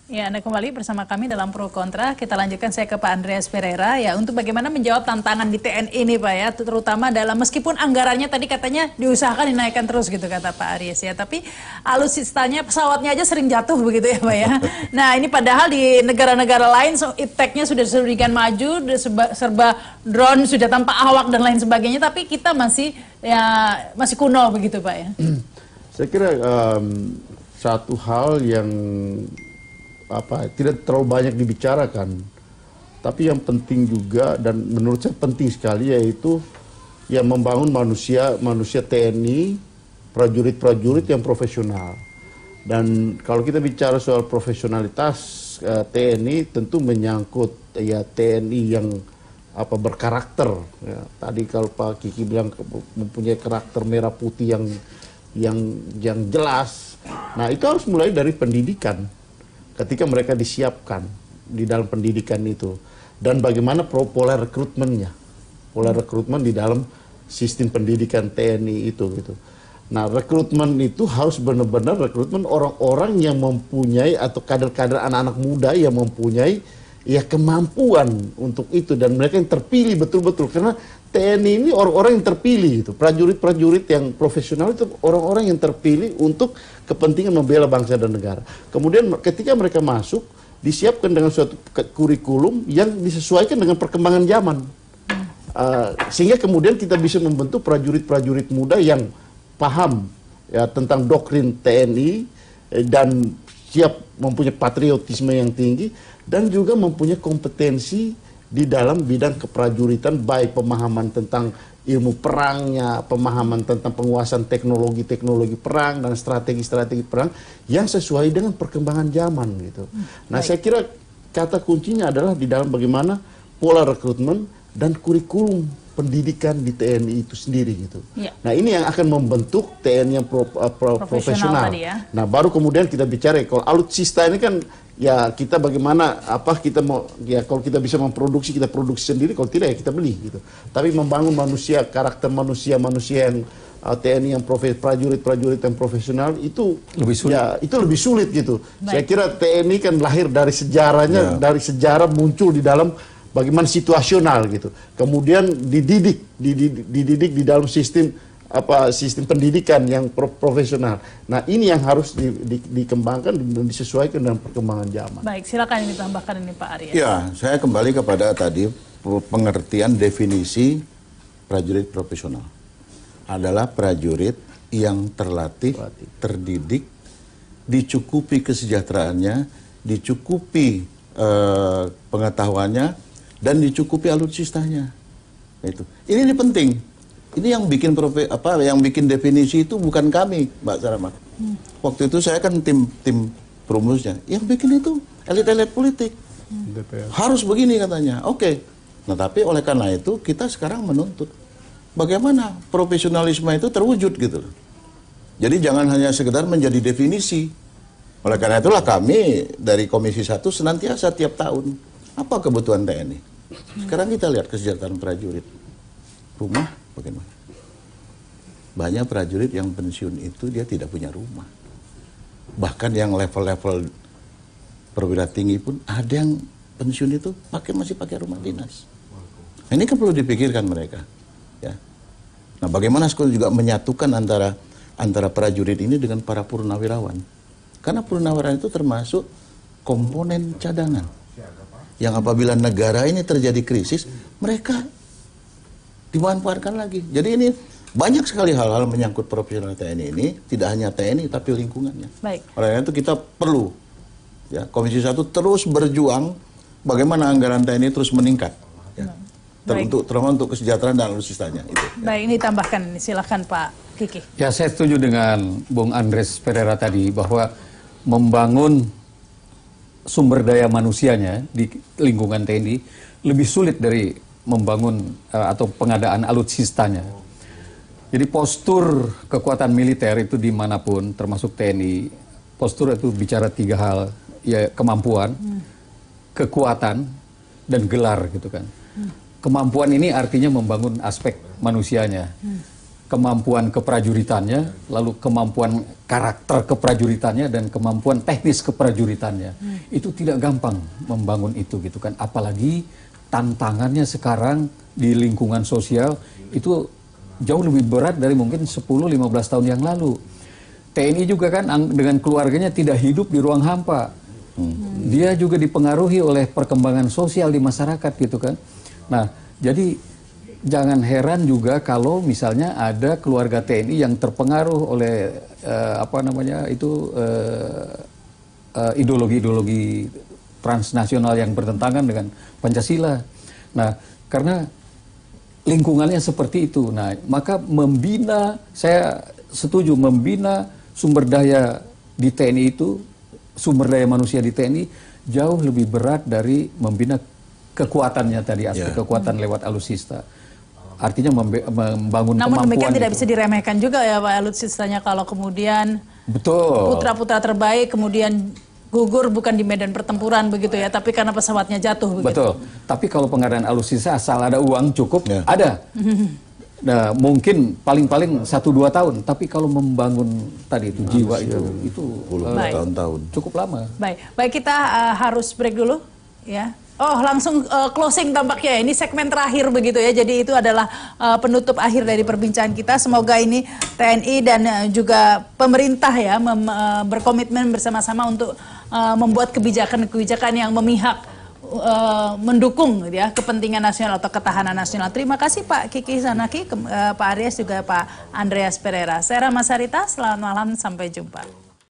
Ya, Anda kembali bersama kami dalam Pro Kontra. Kita lanjutkan, saya ke Pak Andreas Pereira ya, untuk bagaimana menjawab tantangan di TNI ini Pak ya, terutama dalam meskipun anggarannya tadi katanya diusahakan dinaikkan terus gitu kata Pak Aries ya, tapi alutsistanya pesawatnya aja sering jatuh begitu ya Pak ya. Nah ini padahal di negara-negara lain ipteknya sudah sedemikian maju, serba drone, sudah tanpa awak dan lain sebagainya, tapi kita masih kuno begitu Pak ya. Saya kira satu hal yang tidak terlalu banyak dibicarakan, tapi yang penting juga dan menurut saya penting sekali, yaitu yang membangun manusia TNI, prajurit-prajurit yang profesional. Dan kalau kita bicara soal profesionalitas TNI, tentu menyangkut ya TNI yang berkarakter. Ya. Tadi kalau Pak Kiki bilang mempunyai karakter merah putih yang jelas. Nah itu harus mulai dari pendidikan. Ketika mereka disiapkan di dalam pendidikan itu, dan bagaimana pola rekrutmennya, pola rekrutmen di dalam sistem pendidikan TNI itu gitu. Nah rekrutmen itu harus benar-benar rekrutmen orang-orang yang mempunyai atau kader-kader anak-anak muda yang mempunyai ya kemampuan untuk itu, dan mereka yang terpilih betul-betul, karena TNI ini orang-orang yang terpilih itu, prajurit-prajurit yang profesional itu orang-orang yang terpilih untuk kepentingan membela bangsa dan negara. Kemudian ketika mereka masuk, disiapkan dengan suatu kurikulum yang disesuaikan dengan perkembangan zaman, sehingga kemudian kita bisa membentuk prajurit-prajurit muda yang paham ya tentang doktrin TNI dan siap mempunyai patriotisme yang tinggi, dan juga mempunyai kompetensi di dalam bidang keprajuritan, baik pemahaman tentang ilmu perangnya, pemahaman tentang penguasaan teknologi perang dan strategi perang yang sesuai dengan perkembangan zaman gitu. Nah, saya kira kata kuncinya adalah di dalam bagaimana pola rekrutmen dan kurikulum pendidikan di TNI itu sendiri gitu. Ya. Nah, ini yang akan membentuk TNI yang profesional. Ya. Nah, baru kemudian kita bicara kalau alutsista ini kan ya kita bagaimana kita mau ya, kalau kita bisa memproduksi, kita produksi sendiri, kalau tidak ya kita beli gitu. Tapi membangun manusia, karakter manusia yang TNI yang prajurit-prajurit yang profesional itu lebih sulit. Ya itu lebih sulit gitu. Baik. Saya kira TNI kan lahir dari sejarahnya, dari sejarah muncul di dalam bagaimana situasional gitu. Kemudian dididik di dalam sistem pendidikan yang profesional. Nah ini yang harus dikembangkan dan disesuaikan dengan perkembangan zaman. Baik, silakan ini tambahkan ini Pak Arya. Ya, saya kembali kepada tadi pengertian definisi prajurit profesional. Adalah prajurit yang terlatih, terdidik, dicukupi kesejahteraannya, dicukupi pengetahuannya, dan dicukupi alutsistanya. Itu. Ini penting. Ini yang bikin yang bikin definisi itu bukan kami, Mbak Saramat. Waktu itu saya kan tim perumusnya. Yang bikin itu elit-elit politik. Harus begini katanya. Oke. Nah, tapi oleh karena itu kita sekarang menuntut bagaimana profesionalisme itu terwujud gitu loh. Jadi jangan hanya sekedar menjadi definisi. Oleh karena itulah kami dari Komisi 1 senantiasa tiap tahun apa kebutuhan TNI. Sekarang kita lihat kesejahteraan prajurit. Rumah bagaimana? Banyak prajurit yang pensiun itu dia tidak punya rumah. Bahkan yang level-level perwira tinggi pun ada yang pensiun itu masih pakai rumah dinas. Nah, ini kan perlu dipikirkan mereka. Ya. Nah, bagaimana sekolah juga menyatukan antara prajurit ini dengan para purnawirawan. Karena purnawirawan itu termasuk komponen cadangan. Yang apabila negara ini terjadi krisis, mereka dimanfaatkan lagi. Jadi ini banyak sekali hal-hal menyangkut profesional TNI ini, tidak hanya TNI tapi lingkungannya. Baik. Oleh karena itu kita perlu ya Komisi 1 terus berjuang bagaimana anggaran TNI terus meningkat. Ya. Terutama untuk kesejahteraan dan alutsistanya itu. Ya. Baik, ini tambahkan, silakan Pak Kiki. Ya, saya setuju dengan Bung Andreas Pereira tadi bahwa membangun sumber daya manusianya di lingkungan TNI lebih sulit dari membangun atau pengadaan alutsistanya. Jadi postur kekuatan militer itu dimanapun, termasuk TNI, postur itu bicara tiga hal, ya kemampuan, kekuatan, dan gelar gitu kan. Kemampuan ini artinya membangun aspek manusianya. kemampuan keprajuritannya, lalu kemampuan karakter keprajuritannya, dan kemampuan teknis keprajuritannya. Itu tidak gampang membangun itu gitu kan. Apalagi tantangannya sekarang di lingkungan sosial itu jauh lebih berat dari mungkin 10-15 tahun yang lalu. TNI juga kan dengan keluarganya tidak hidup di ruang hampa. Dia juga dipengaruhi oleh perkembangan sosial di masyarakat gitu kan. Nah, jadi jangan heran juga kalau misalnya ada keluarga TNI yang terpengaruh oleh ideologi-ideologi transnasional yang bertentangan dengan Pancasila. Nah, karena lingkungannya seperti itu. Nah, maka saya setuju membina sumber daya di TNI itu, sumber daya manusia di TNI jauh lebih berat dari membina kekuatannya tadi, aspek kekuatan lewat alutsista. Artinya membangun Namun kemampuan. demikian tidak itu bisa diremehkan juga ya Pak alutsistanya kalau kemudian betul putra-putra terbaik kemudian gugur bukan di medan pertempuran begitu ya, tapi karena pesawatnya jatuh begitu. Betul. Tapi kalau pengadaan alutsista asal ada uang cukup, ada. Nah, mungkin paling-paling 1-2 tahun, tapi kalau membangun tadi itu jiwa itu tahun-tahun cukup lama. Baik kita harus break dulu ya. Oh, langsung closing tampaknya. Ini segmen terakhir begitu ya. Jadi itu adalah penutup akhir dari perbincangan kita. Semoga ini TNI dan juga pemerintah ya berkomitmen bersama-sama untuk membuat kebijakan-kebijakan yang memihak mendukung ya kepentingan nasional atau ketahanan nasional. Terima kasih Pak Kiki Sanaki, Pak Aries juga Pak Andreas Pereira. Saya Rama Sarita, selamat malam, sampai jumpa.